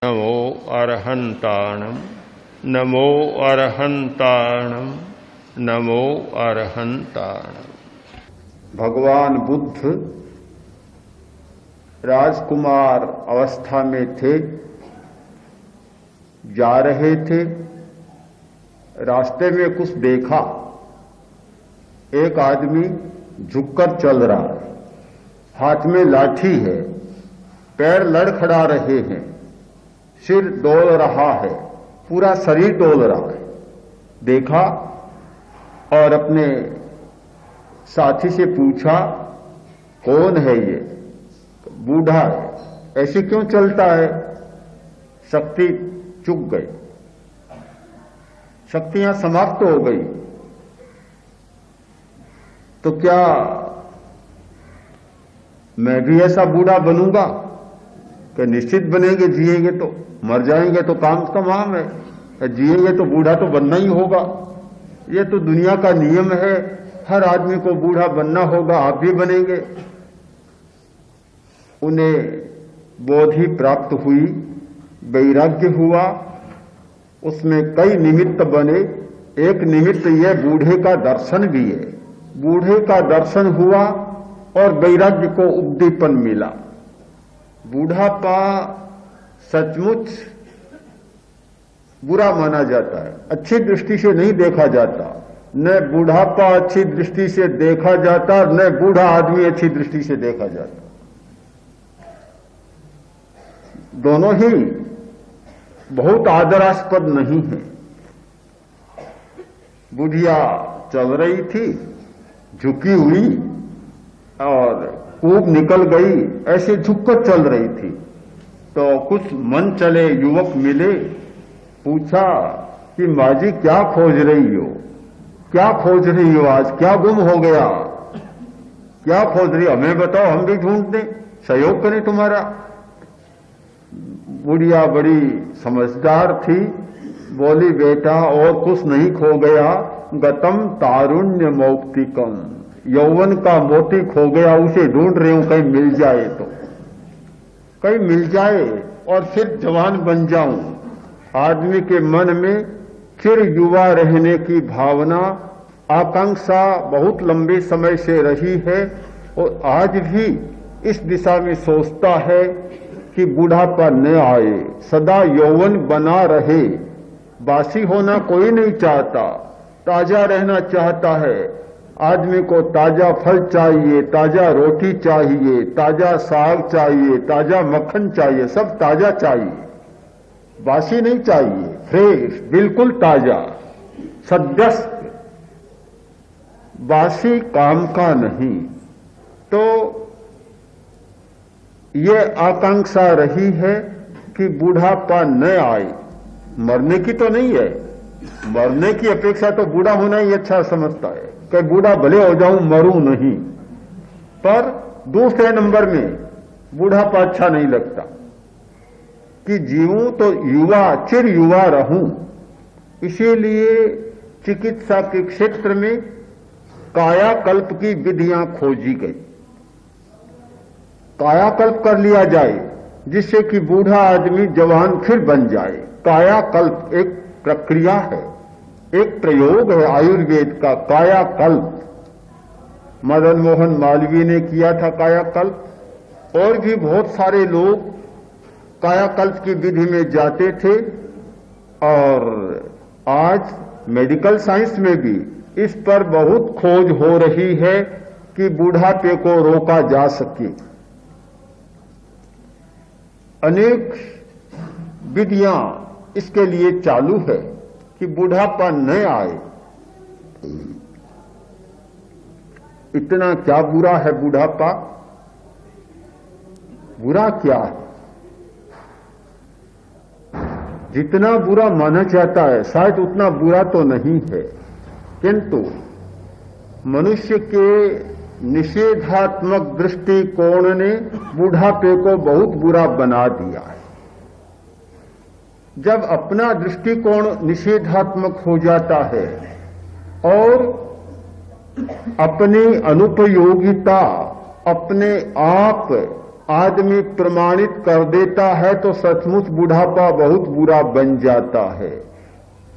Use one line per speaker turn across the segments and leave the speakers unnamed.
नमो अरहंताणम नमो अरहंताणम नमो अरहंताणम।
भगवान बुद्ध राजकुमार अवस्था में थे, जा रहे थे। रास्ते में कुछ देखा, एक आदमी झुककर चल रहा है, हाथ में लाठी है, पैर लड़खड़ा रहे हैं, सिर डोल रहा है, पूरा शरीर डोल रहा है। देखा और अपने साथी से पूछा, कौन है ये? बूढ़ा है, ऐसे क्यों चलता है? शक्ति चुक गई, शक्तियां समाप्त हो गई। तो क्या मैं भी ऐसा बूढ़ा बनूंगा? कि निश्चित बनेंगे, जिएंगे तो, मर जाएंगे तो काम तमाम है, जिएंगे तो बूढ़ा तो बनना ही होगा। ये तो दुनिया का नियम है, हर आदमी को बूढ़ा बनना होगा, आप भी बनेंगे। उन्हें बोधि प्राप्त हुई, वैराग्य हुआ, उसमें कई निमित्त बने। एक निमित्त यह बूढ़े का दर्शन भी है। बूढ़े का दर्शन हुआ और वैराग्य को उद्दीपन मिला। बूढ़ापा सचमुच बुरा माना जाता है, अच्छी दृष्टि से नहीं देखा जाता। न बूढ़ापा अच्छी दृष्टि से देखा जाता, न बूढ़ा आदमी अच्छी दृष्टि से देखा जाता। दोनों ही बहुत आदरास्पद नहीं है। बुढ़िया चल रही थी, झुकी हुई और कूप निकल गई, ऐसे झुककर चल रही थी। तो कुछ मन चले युवक मिले, पूछा कि माँ जी क्या खोज रही हो? क्या खोज रही हो आज? क्या गुम हो गया? क्या खोज रही हो? हमें बताओ, हम भी ढूंढ दें, सहयोग करें तुम्हारा। बुढ़िया बड़ी समझदार थी, बोली, बेटा और कुछ नहीं खो गया, गतम तारुण्य मौक्तिकम, यौवन का मोती खो गया, उसे ढूंढ रही हूं, कहीं मिल जाए तो, कहीं मिल जाए और फिर जवान बन जाऊं। आदमी के मन में चिर युवा रहने की भावना, आकांक्षा बहुत लंबे समय से रही है और आज भी इस दिशा में सोचता है कि बूढ़ापा न आए, सदा यौवन बना रहे। बासी होना कोई नहीं चाहता, ताजा रहना चाहता है। आदमी को ताजा फल चाहिए, ताजा रोटी चाहिए, ताजा साग चाहिए, ताजा मक्खन चाहिए, सब ताजा चाहिए, बासी नहीं चाहिए, फ्रेश, बिल्कुल ताजा, सद्यस्त। बासी काम का नहीं। तो ये आकांक्षा रही है कि बूढ़ापा न आए। मरने की तो नहीं है, मरने की अपेक्षा तो बूढ़ा होना ही अच्छा समझता है कि बूढ़ा भले हो जाऊं, मरूं नहीं। पर दूसरे नंबर में बूढ़ापा अच्छा नहीं लगता कि जीवूं तो युवा, चिर युवा रहूं। इसीलिए चिकित्सा के क्षेत्र में कायाकल्प की विधियां खोजी गई। कायाकल्प कर लिया जाए जिससे कि बूढ़ा आदमी जवान फिर बन जाए। कायाकल्प एक प्रक्रिया है, एक प्रयोग है आयुर्वेद का, कायाकल्प। मदन मोहन मालवीय ने किया था कायाकल्प, और भी बहुत सारे लोग कायाकल्प की विधि में जाते थे। और आज मेडिकल साइंस में भी इस पर बहुत खोज हो रही है कि बूढ़ापे को रोका जा सके। अनेक विधियां इसके लिए चालू है कि बूढ़ापा न आए। इतना क्या बुरा है बूढ़ापा? बुरा क्या है? जितना बुरा माना जाता है शायद उतना बुरा तो नहीं है, किंतु मनुष्य के निषेधात्मक दृष्टिकोण ने बूढ़ापे को बहुत बुरा बना दिया है। जब अपना दृष्टिकोण निषेधात्मक हो जाता है और अपनी अनुपयोगिता, अपने आप आदमी प्रमाणित कर देता है तो सचमुच बुढ़ापा बहुत बुरा बन जाता है।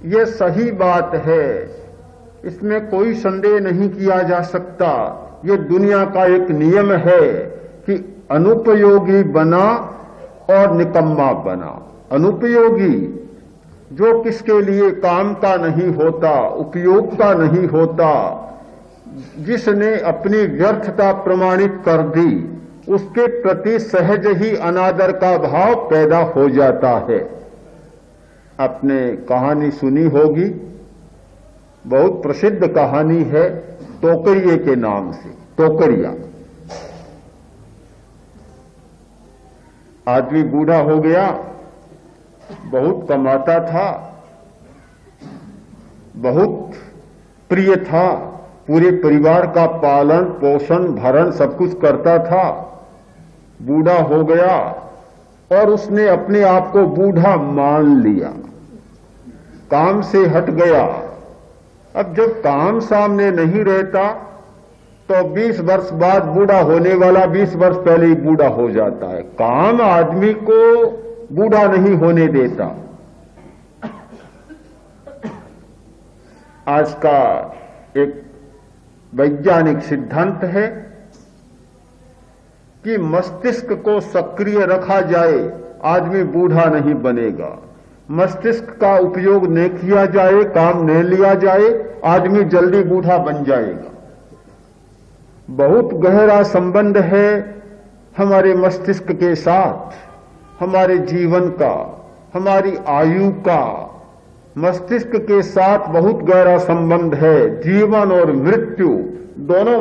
ये सही बात है, इसमें कोई संदेह नहीं किया जा सकता। ये दुनिया का एक नियम है कि अनुपयोगी बना और निकम्मा बना। अनुपयोगी जो किसके लिए काम का नहीं होता, उपयोग का नहीं होता, जिसने अपनी व्यर्थता प्रमाणित कर दी, उसके प्रति सहज ही अनादर का भाव पैदा हो जाता है। आपने कहानी सुनी होगी, बहुत प्रसिद्ध कहानी है टोकरिए के नाम से। टोकरिया आदमी बूढ़ा हो गया, बहुत कमाता था, बहुत प्रिय था, पूरे परिवार का पालन पोषण भरण सब कुछ करता था। बूढ़ा हो गया और उसने अपने आप को बूढ़ा मान लिया, काम से हट गया। अब जब काम सामने नहीं रहता तो 20 वर्ष बाद बूढ़ा होने वाला 20 वर्ष पहले ही बूढ़ा हो जाता है। काम आदमी को बूढ़ा नहीं होने देता। आज का एक वैज्ञानिक सिद्धांत है कि मस्तिष्क को सक्रिय रखा जाए, आदमी बूढ़ा नहीं बनेगा। मस्तिष्क का उपयोग न किया जाए, काम न लिया जाए, आदमी जल्दी बूढ़ा बन जाएगा। बहुत गहरा संबंध है हमारे मस्तिष्क के साथ, हमारे जीवन का, हमारी आयु का मस्तिष्क के साथ बहुत गहरा संबंध है। जीवन और मृत्यु दोनों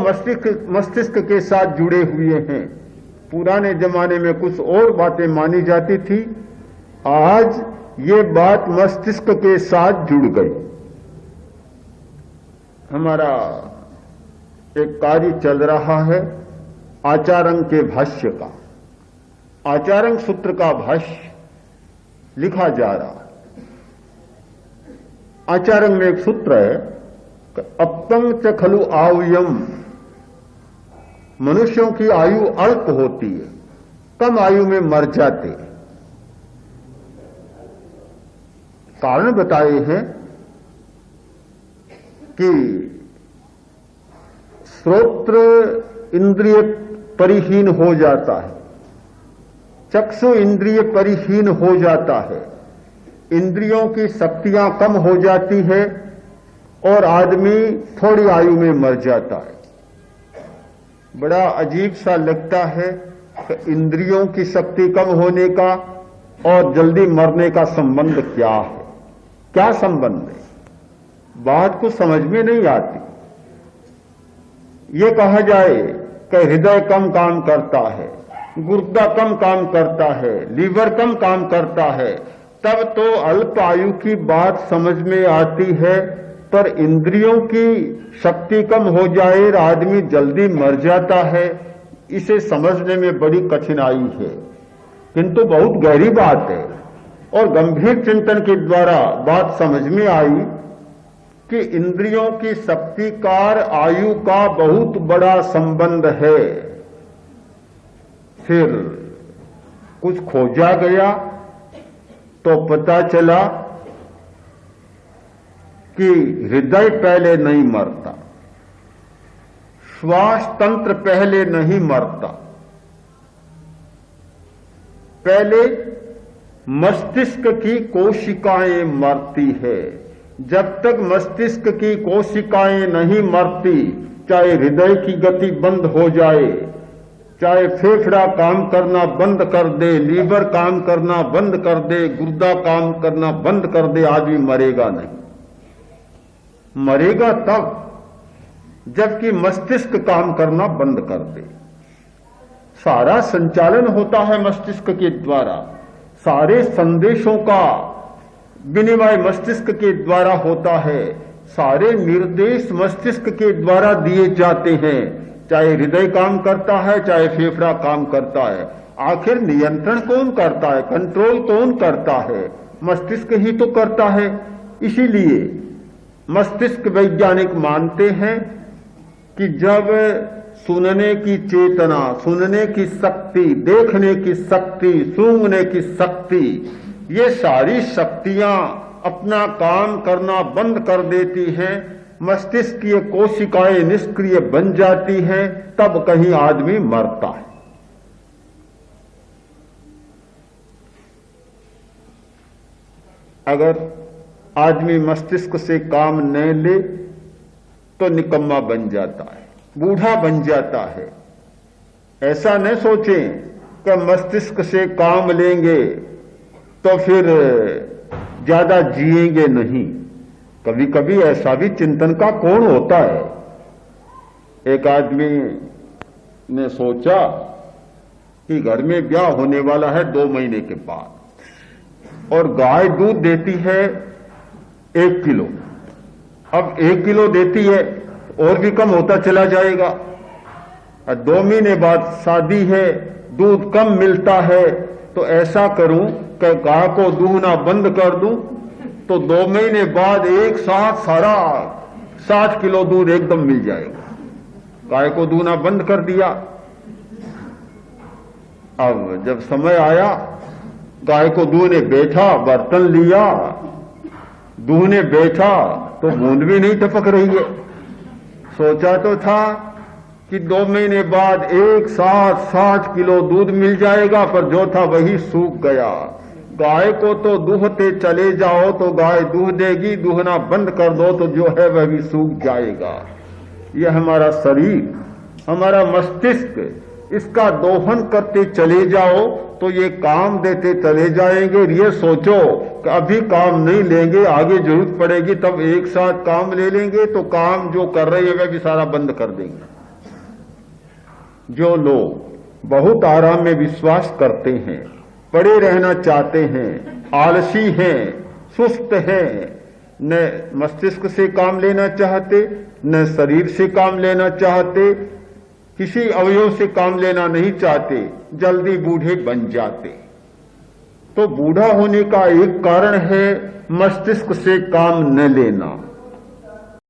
मस्तिष्क के साथ जुड़े हुए हैं। पुराने जमाने में कुछ और बातें मानी जाती थी, आज ये बात मस्तिष्क के साथ जुड़ गई। हमारा एक कार्य चल रहा है आचार्य के भाष्य का। आचार्य सूत्र का भाष्य लिखा जा रहा है। आचार्य में एक सूत्र है, अपंग च खलु आयुयम, मनुष्यों की आयु अल्प होती है, कम आयु में मर जाते। कारण बताए हैं कि श्रोत्र इंद्रिय परिहीन हो जाता है, चक्षु इंद्रिय परिहीन हो जाता है, इंद्रियों की शक्तियां कम हो जाती है और आदमी थोड़ी आयु में मर जाता है। बड़ा अजीब सा लगता है कि इंद्रियों की शक्ति कम होने का और जल्दी मरने का संबंध क्या है? क्या संबंध है? बात को समझ में नहीं आती। ये कहा जाए कि हृदय कम काम करता है, गुर्दा कम काम करता है, लीवर कम काम करता है, तब तो अल्प आयु की बात समझ में आती है। पर इंद्रियों की शक्ति कम हो जाए, आदमी जल्दी मर जाता है, इसे समझने में बड़ी कठिनाई है, किंतु बहुत गहरी बात है। और गंभीर चिंतन के द्वारा बात समझ में आई कि इंद्रियों की शक्तिकार आयु का बहुत बड़ा संबंध है। फिर कुछ खोजा गया तो पता चला कि हृदय पहले नहीं मरता, श्वास तंत्र पहले नहीं मरता, पहले मस्तिष्क की कोशिकाएं मरती है। जब तक मस्तिष्क की कोशिकाएं नहीं मरती, चाहे हृदय की गति बंद हो जाए, चाहे फेफड़ा काम करना बंद कर दे, लीवर काम करना बंद कर दे, गुर्दा काम करना बंद कर दे, आदमी मरेगा नहीं। मरेगा तब जबकि मस्तिष्क काम करना बंद कर दे। सारा संचालन होता है मस्तिष्क के द्वारा, सारे संदेशों का विनिमय मस्तिष्क के द्वारा होता है, सारे निर्देश मस्तिष्क के द्वारा दिए जाते हैं। चाहे हृदय काम करता है, चाहे फेफड़ा काम करता है, आखिर नियंत्रण कौन करता है, कंट्रोल कौन करता है? मस्तिष्क ही तो करता है। इसीलिए मस्तिष्क वैज्ञानिक मानते हैं कि जब सुनने की चेतना, सुनने की शक्ति, देखने की शक्ति, सूंघने की शक्ति, ये सारी शक्तियां अपना काम करना बंद कर देती हैं, मस्तिष्क की कोशिकाएं निष्क्रिय बन जाती हैं, तब कहीं आदमी मरता है। अगर आदमी मस्तिष्क से काम न ले तो निकम्मा बन जाता है, बूढ़ा बन जाता है। ऐसा न सोचें कि मस्तिष्क से काम लेंगे तो फिर ज्यादा जिएंगे, नहीं। कभी कभी ऐसा भी चिंतन का कोण होता है। एक आदमी ने सोचा कि घर में ब्याह होने वाला है 2 महीने के बाद, और गाय दूध देती है 1 किलो। अब 1 किलो देती है, और भी कम होता चला जाएगा। और 2 महीने बाद शादी है, दूध कम मिलता है, तो ऐसा करूं कि गाय को दूहना बंद कर दूं, तो 2 महीने बाद एक साथ सारा 60 किलो दूध एकदम मिल जाएगा। गाय को दूहना बंद कर दिया। अब जब समय आया, गाय को दूहने बैठा, बर्तन लिया, दूहने बैठा तो बूंद भी नहीं टपक रही है। सोचा तो था कि 2 महीने बाद एक साथ 60 किलो दूध मिल जाएगा, पर जो था वही सूख गया। गाय को तो दूहते चले जाओ तो गाय दूह देगी, दूहना बंद कर दो तो जो है वह भी सूख जाएगा। यह हमारा शरीर, हमारा मस्तिष्क, इसका दोहन करते चले जाओ तो ये काम देते चले जाएंगे। ये सोचो कि अभी काम नहीं लेंगे, आगे जरूरत पड़ेगी तब एक साथ काम ले लेंगे, तो काम जो कर रहे हैं वह भी सारा बंद कर देंगे। जो लोग बहुत आराम में विश्वास करते हैं, पड़े रहना चाहते हैं, आलसी हैं, सुस्त हैं, न मस्तिष्क से काम लेना चाहते, न शरीर से काम लेना चाहते, किसी अवयव से काम लेना नहीं चाहते, जल्दी बूढ़े बन जाते। तो बूढ़ा होने का एक कारण है मस्तिष्क से काम न लेना।